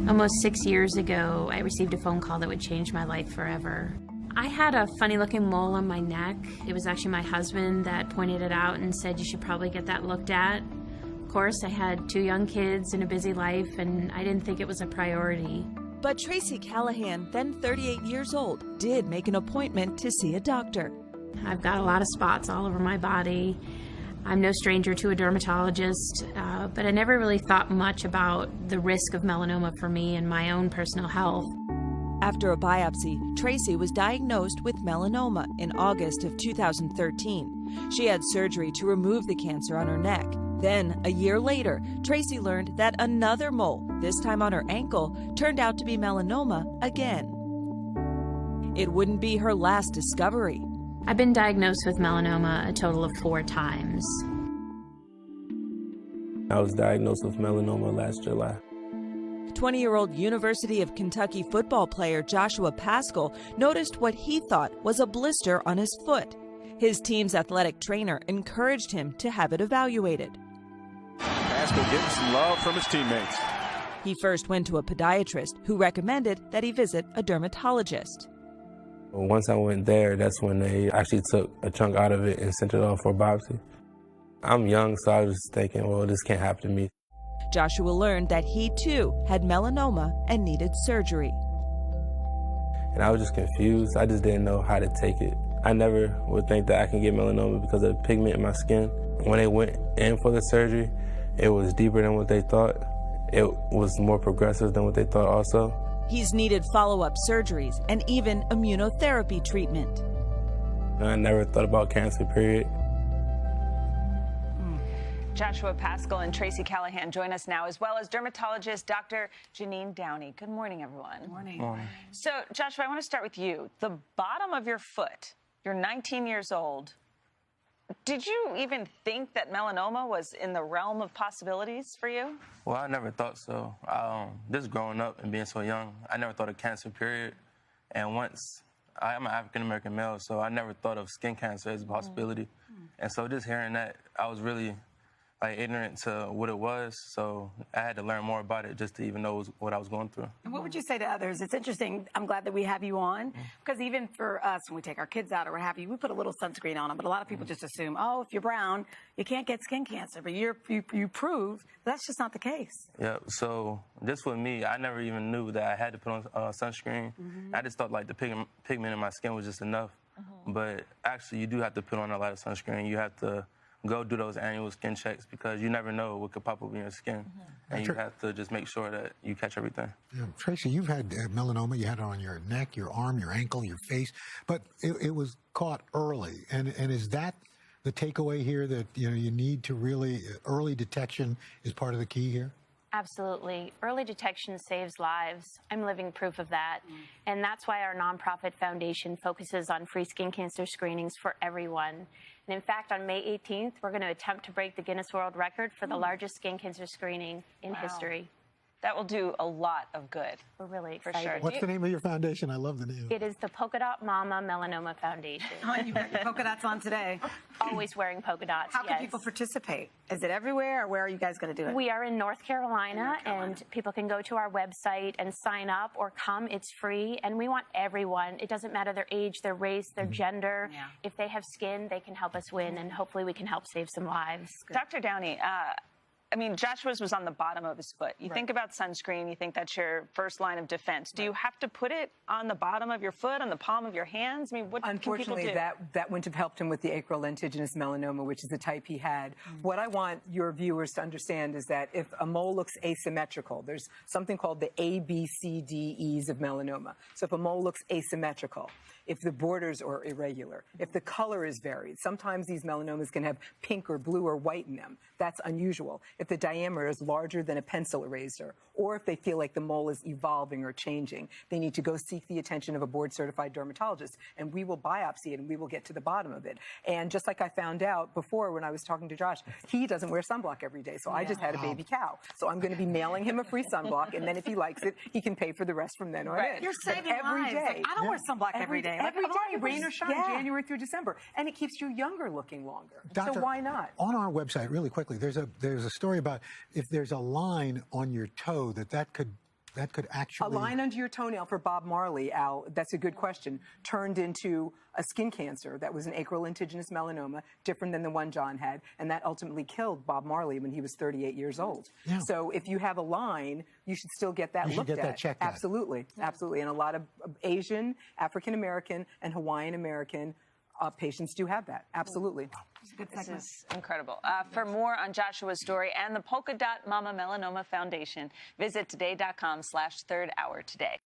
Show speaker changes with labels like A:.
A: Almost 6 years ago, I received a phone call that would change my life forever. I had a funny looking mole on my neck. It was actually my husband that pointed it out and said you should probably get that looked at. Of course, I had 2 young kids and a busy life, and I didn't think it was a priority.
B: But Tracy Callahan, then 38 years old, did make an appointment to see a doctor.
A: I've got a lot of spots all over my body. I'm no stranger to a dermatologist, but I never really thought much about the risk of melanoma for me and my own personal health.
B: After a biopsy, Tracy was diagnosed with melanoma in August of 2013. She had surgery to remove the cancer on her neck. Then, a year later, Tracy learned that another mole, this time on her ankle, turned out to be melanoma again. It wouldn't be her last discovery.
A: I've been diagnosed with melanoma a total of 4 times.
C: I was diagnosed with melanoma last July.
B: 20-year-old University of Kentucky football player Joshua Paschal noticed what he thought was a blister on his foot. His team's athletic trainer encouraged him to have it evaluated.
D: Paschal getting some love from his teammates.
B: He first went to a podiatrist who recommended that he visit a dermatologist.
C: Once I went there, that's when they actually took a chunk out of it and sent it off for a biopsy. I'm young, so I was just thinking, well, this can't happen to me.
B: Joshua learned that he, too, had melanoma and needed surgery.
C: And I was just confused. I just didn't know how to take it. I never would think that I can get melanoma because of the pigment in my skin. When they went in for the surgery, it was deeper than what they thought. It was more progressive than what they thought also.
B: He's needed follow-up surgeries and even immunotherapy treatment.
C: I never thought about cancer, period.
E: Joshua Paschal and Tracy Callahan join us now, as well as dermatologist Dr. Jeanine Downie. Good morning, everyone. Good morning.
C: Morning.
E: So, Joshua, I want to start with you. The bottom of your foot, you're 19 years old. Did you even think that melanoma was in the realm of possibilities for you?
C: Well, I never thought so. Just growing up and being so young, I never thought of cancer, period. And once, I'm an African-American male, so I never thought of skin cancer as a possibility. And so just hearing that, I was really ignorant to what it was, so I had to learn more about it just to even know what I was going through.
F: And what would you say to others? It's interesting. I'm glad that we have you on, because even for us, when we take our kids out or what have you, we put a little sunscreen on them, but a lot of people just assume, oh, if you're brown, you can't get skin cancer, but you prove that's just not the case.
C: Yeah, so just with me, I never even knew that I had to put on sunscreen. I just thought the pigment in my skin was just enough, but actually you do have to put on a lot of sunscreen. You have to go do those annual skin checks because you never know what could pop up in your skin. And you have to just make sure that you catch everything.
G: Yeah, Tracy, you've had melanoma. You had it on your neck, your arm, your ankle, your face, but it was caught early. And is that the takeaway here, that you need to really, early detection is part of the key here?
A: Absolutely. Early detection saves lives. I'm living proof of that. And that's why our nonprofit foundation focuses on free skin cancer screenings for everyone. And in fact, on May 18th, we're going to attempt to break the Guinness World Record for the largest skin cancer screening in history.
E: That will do a lot of good.
A: We're really excited.
E: For sure.
G: What's the name of your foundation? I love the name.
A: It is the Polka Dot Mama Melanoma Foundation.
F: Oh, you got your polka dots on today.
A: Always wearing polka dots,
F: How can people participate? Is it everywhere, or where are you guys going to do it?
A: We are in North Carolina, and people can go to our website and sign up or come. It's free, and we want everyone. It doesn't matter their age, their race, their gender. If they have skin, they can help us win, and hopefully we can help save some lives.
E: Dr. Downie, I mean, Joshua's was on the bottom of his foot. You think about sunscreen, you think that's your first line of defense. Do you have to put it on the bottom of your foot, on the palm of your hands? I mean, what can people do?
H: Unfortunately, that wouldn't have helped him with the acral lentiginous melanoma, which is the type he had. What I want your viewers to understand is that if a mole looks asymmetrical, there's something called the ABCDEs of melanoma. So if a mole looks asymmetrical, if the borders are irregular, if the color is varied, sometimes these melanomas can have pink or blue or white in them. That's unusual. If the diameter is larger than a pencil eraser, or if they feel like the mole is evolving or changing, they need to go seek the attention of a board-certified dermatologist, and we will biopsy it and we will get to the bottom of it. And just like I found out before when I was talking to Josh, he doesn't wear sunblock every day, so I just had a baby cow. So I'm going to be mailing him a free sunblock, and then if he likes it, he can pay for the rest from then on in.
F: You're saving lives. Like, I don't wear sunblock every day.
H: Every
F: Like,
H: day, rain or shine, January through December. And it keeps you younger looking longer.
G: Doctor,
H: so why not?
G: On our website, really quickly, there's a story about if there's a line on your toe that could that could
H: A
G: actually...
H: line under your toenail for Bob Marley, Al, that's a good question, turned into a skin cancer that was an acrolentiginous melanoma, different than the one John had, and that ultimately killed Bob Marley when he was 38 years old.
G: Yeah.
H: So if you have a line, you should still get that
G: You should
H: looked
G: get
H: at.
G: that checked out.
H: Absolutely, absolutely. And a lot of Asian, African American, and Hawaiian American patients do have that. Absolutely.
E: This is incredible. For more on Joshua's story and the Polka Dot Mama Melanoma Foundation, visit today.com/3rd hour today.